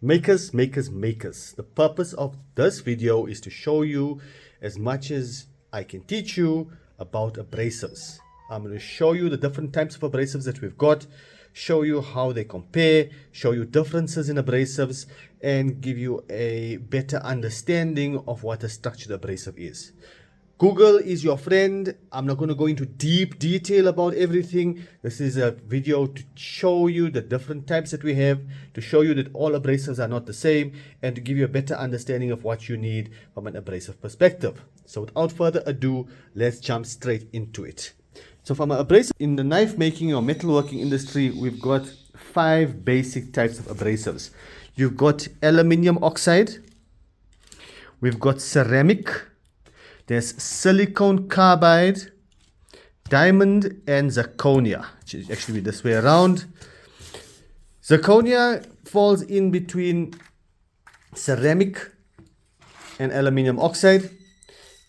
Makers. The purpose of this video is to show you as much as I can teach you about abrasives. I'm going to show you the different types of abrasives that we've got, show you how they compare, show you differences in abrasives, and give you a better understanding of what a structured abrasive is. Google is your friend. I'm not going to go into deep detail about everything. This is a video to show you the different types that we have, to show you that all abrasives are not the same, and to give you a better understanding of what you need from an abrasive perspective. So without further ado, let's jump straight into it. So from an abrasive, in the knife making or metalworking industry, we've got 5 basic types of abrasives. You've got aluminium oxide, we've got ceramic, there's silicon carbide, diamond, and zirconia. It should actually be this way around. Zirconia falls in between ceramic and aluminium oxide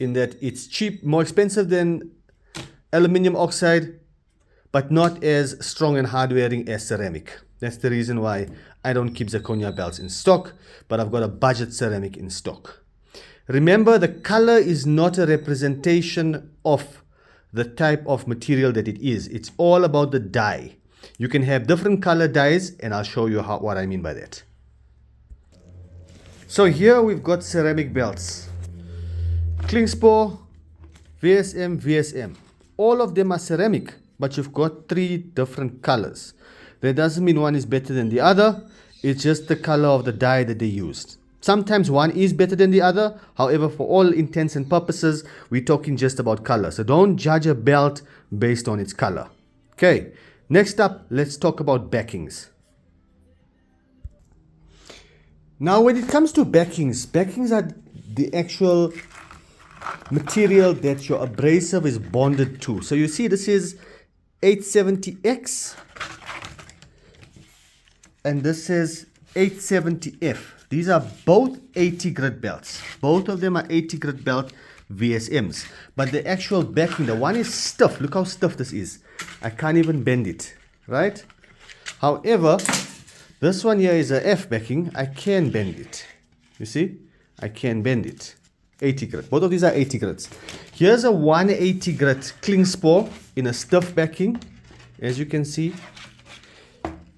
in that it's cheap, more expensive than aluminium oxide, but not as strong and hard wearing as ceramic. That's the reason why I don't keep zirconia belts in stock, but I've got a budget ceramic in stock. Remember, the color is not a representation of the type of material that it is. It's all about the dye. You can have different color dyes, and I'll show you what I mean by that. So here we've got ceramic belts. Klingspor, VSM. All of them are ceramic, but you've got 3 different colors. That doesn't mean one is better than the other. It's just the color of the dye that they used. Sometimes one is better than the other. However, for all intents and purposes, we're talking just about color. So don't judge a belt based on its color. Okay, next up, let's talk about backings. Now, when it comes to backings are the actual material that your abrasive is bonded to. So you see this is 870X and this is 870F. These are both 80 grit belts. Both of them are 80 grit belt VSMs. But the actual backing, the one is stiff. Look how stiff this is. I can't even bend it, right? However, this one here is a F backing. I can bend it. You see? I can bend it. 80 grit. Both of these are 80 grits. Here's a 180 grit Klingspor in a stiff backing, as you can see.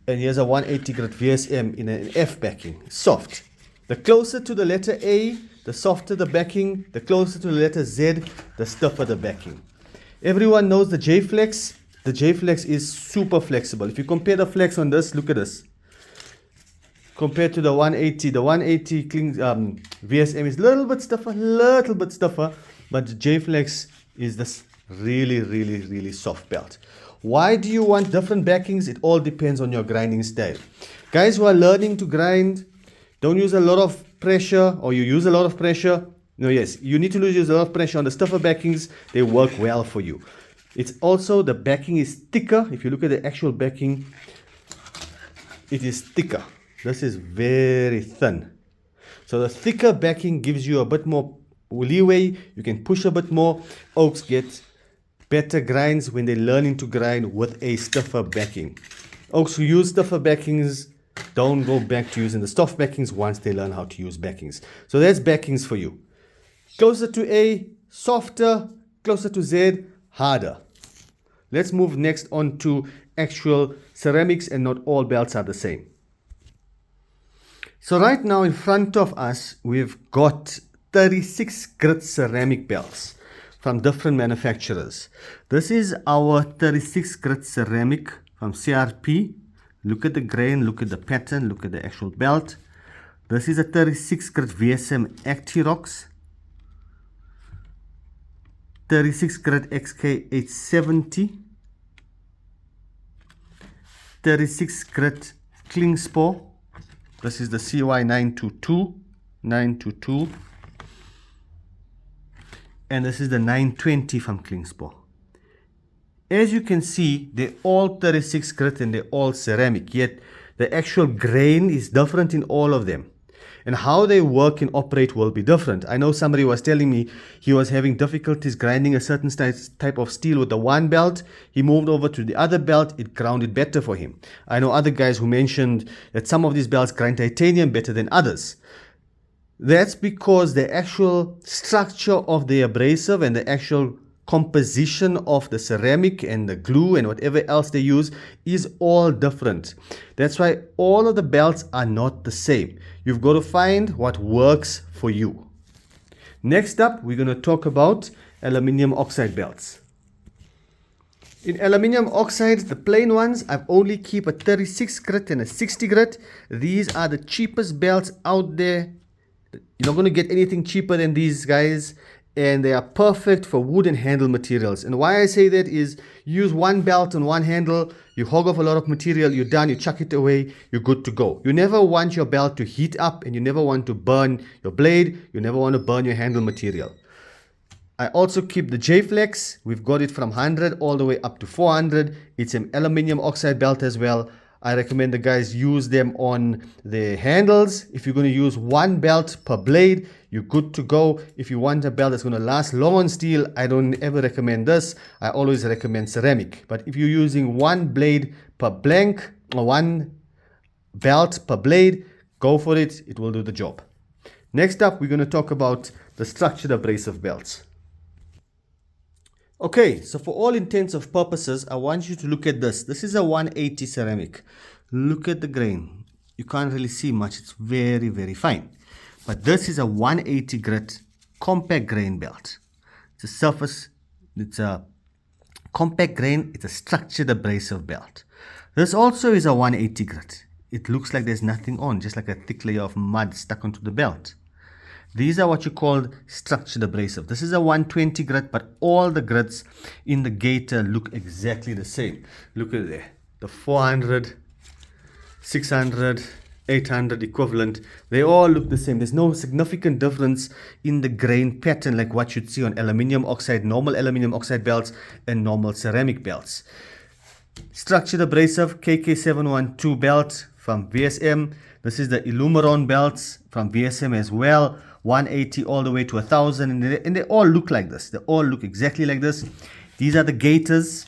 And here's a 180 grit VSM in an F backing, soft. The closer to the letter A, the softer the backing. The closer to the letter Z, the stiffer the backing. Everyone knows the J-Flex. The J-Flex is super flexible. If you compare the flex on this, look at this. Compared to the 180 VSM is a little bit stiffer, but the J-Flex is this really soft belt. Why do you want different backings? It all depends on your grinding style. Guys who are learning to grind, don't use a lot of pressure, or you use a lot of pressure. No, yes, you need to use a lot of pressure on the stiffer backings. They work well for you. It's also, the backing is thicker. If you look at the actual backing, it is thicker. This is very thin. So the thicker backing gives you a bit more leeway. You can push a bit more. Oaks get better grinds when they're learning to grind with a stiffer backing. Oaks who use stiffer backings don't go back to using the soft backings once they learn how to use backings. So that's backings for you. Closer to A, softer. Closer to Z, harder. Let's move next on to actual ceramics, and not all belts are the same. So right now in front of us, we've got 36 grit ceramic belts from different manufacturers. This is our 36 grit ceramic from CRP. Look at the grain, look at the pattern, look at the actual belt. This is a 36 grit VSM Actirox. 36 grit XK870. 36 grit Klingspor. This is the CY922. And this is the 920 from Klingspor. As you can see, they're all 36 grit and they're all ceramic, yet the actual grain is different in all of them. and how they work and operate will be different. I know somebody was telling me he was having difficulties grinding a certain type of steel with the one belt. He moved over to the other belt, it grounded better for him. I know other guys who mentioned that some of these belts grind titanium better than others. That's because the actual structure of the abrasive and the actual composition of the ceramic and the glue and whatever else they use is all different. That's why all of the belts are not the same. You've got to find what works for you. Next up, we're going to talk about aluminium oxide belts. In aluminium oxide, the plain ones, I've only keep a 36 grit and a 60 grit. These are the cheapest belts out there. You're not going to get anything cheaper than these guys, and they are perfect for wood and handle materials. And why I say that is, use one belt and one handle, you hog off a lot of material, you're done, you chuck it away, you're good to go. You never want your belt to heat up, and you never want to burn your blade, you never want to burn your handle material. I also keep the J-Flex. We've got it from 100 all the way up to 400. It's an aluminium oxide belt as well. I recommend the guys use them on the handles. If you're going to use one belt per blade, you're good to go. If you want a belt that's going to last long on steel, I don't ever recommend this. I always recommend ceramic. But if you're using one blade per blank or one belt per blade, go for it. It will do the job. Next up, we're going to talk about the structured abrasive belts. Okay, so for all intents and purposes, I want you to look at this. This is a 180 ceramic. Look at the grain. You can't really see much. It's very, very fine. But this is a 180 grit compact grain belt. It's a surface, it's a compact grain, it's a structured abrasive belt. This also is a 180 grit. It looks like there's nothing on, just like a thick layer of mud stuck onto the belt. These are what you call structured abrasive. This is a 120 grit, but all the grits in the gator look exactly the same. Look at there. The 400, 600, 800 equivalent, they all look the same. There's no significant difference in the grain pattern like what you'd see on aluminium oxide, normal aluminium oxide belts and normal ceramic belts. Structured abrasive KK712 belt from VSM. This is the Illumiron belts from VSM as well. 180 all the way to 1000, and they all look like this. They all look exactly like this. These are the gators.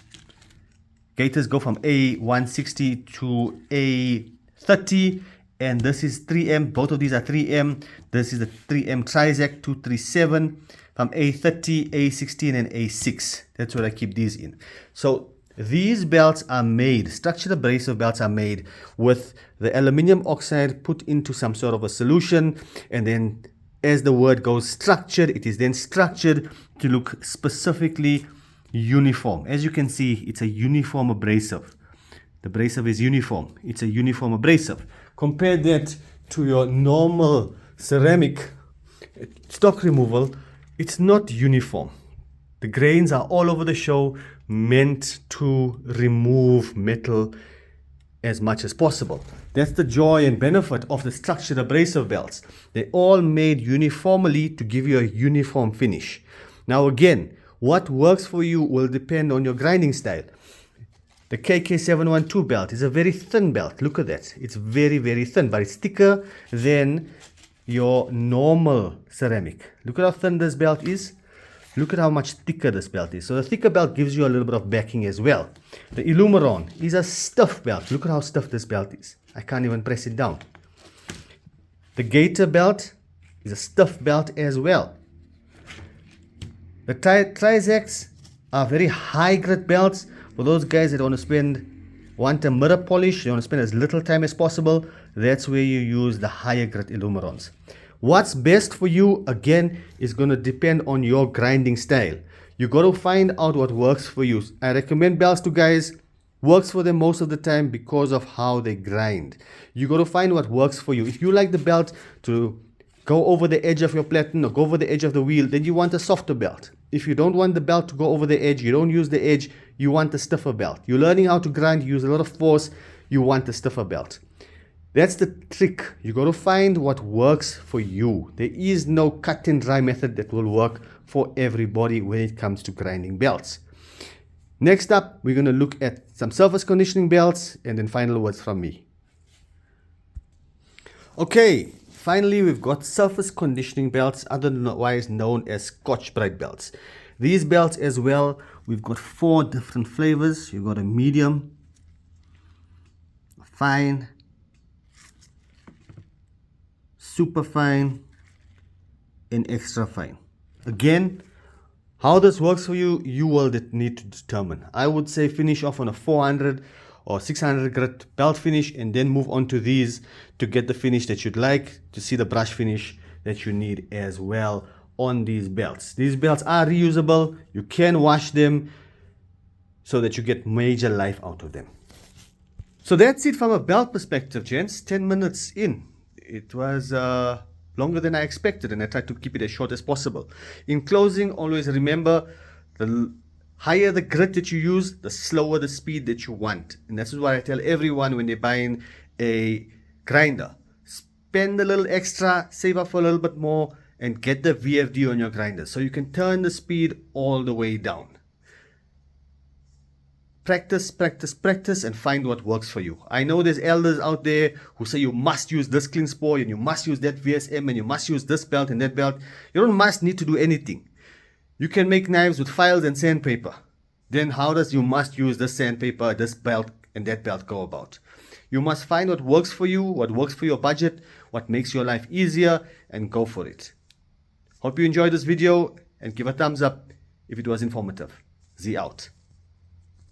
Gators go from A160 to A30, and this is 3M. Both of these are 3M. This is the 3M Trizac 237 from A30, A16, and A6. That's what I keep these in. So these belts are made, structured abrasive belts are made with the aluminium oxide put into some sort of a solution, and then as the word goes structured, it is then structured to look specifically uniform. As you can see, it's a uniform abrasive. The abrasive is uniform. It's a uniform abrasive. Compare that to your normal ceramic stock removal. It's not uniform. The grains are all over the show, meant to remove metal as much as possible. That's the joy and benefit of the structured abrasive belts. They're all made uniformly to give you a uniform finish. Now again, what works for you will depend on your grinding style. The KK712 belt is a very thin belt. Look at that. It's very, very thin, but it's thicker than your normal ceramic. Look at how thin this belt is. Look at how much thicker this belt is. So the thicker belt gives you a little bit of backing as well. The Illumiron is a stiff belt. Look at how stiff this belt is. I can't even press it down. The Gator belt is a stiff belt as well. The Trizacs are very high grit belts. For those guys that want a mirror polish, you want to spend as little time as possible, that's where you use the higher grit Illumirons. What's best for you, again, is going to depend on your grinding style. You got to find out what works for you. I recommend belts to guys. Works for them most of the time because of how they grind. You got to find what works for you. If you like the belt to go over the edge of your platen or go over the edge of the wheel, then you want a softer belt. If you don't want the belt to go over the edge, you don't use the edge, you want a stiffer belt. You're learning how to grind, you use a lot of force, you want a stiffer belt. That's the trick. You got to find what works for you. There is no cut and dry method that will work for everybody when it comes to grinding belts. Next up, we're going to look at some surface conditioning belts and then final words from me. Okay, finally, we've got surface conditioning belts, otherwise known as Scotch-Brite belts. These belts as well, we've got 4 different flavors. You've got a medium, a fine, super fine, and extra fine. Again, how this works for you, you will need to determine. I would say finish off on a 400 or 600 grit belt finish and then move on to these to get the finish that you'd like, to see the brush finish that you need as well on these belts. These belts are reusable. You can wash them so that you get major life out of them. So that's it from a belt perspective, gents. 10 minutes in. It was longer than I expected, and I tried to keep it as short as possible. In closing, always remember, the higher the grit that you use, the slower the speed that you want. And this is what I tell everyone when they're buying a grinder. Spend a little extra, save up for a little bit more, and get the VFD on your grinder so you can turn the speed all the way down. Practice, practice, practice, and find what works for you. I know there's elders out there who say you must use this clean spore and you must use that VSM and you must use this belt and that belt. You don't must need to do anything. You can make knives with files and sandpaper. Then how does you must use this sandpaper, this belt, and that belt go about? You must find what works for you, what works for your budget, what makes your life easier, and go for it. Hope you enjoyed this video and give a thumbs up if it was informative. Z out.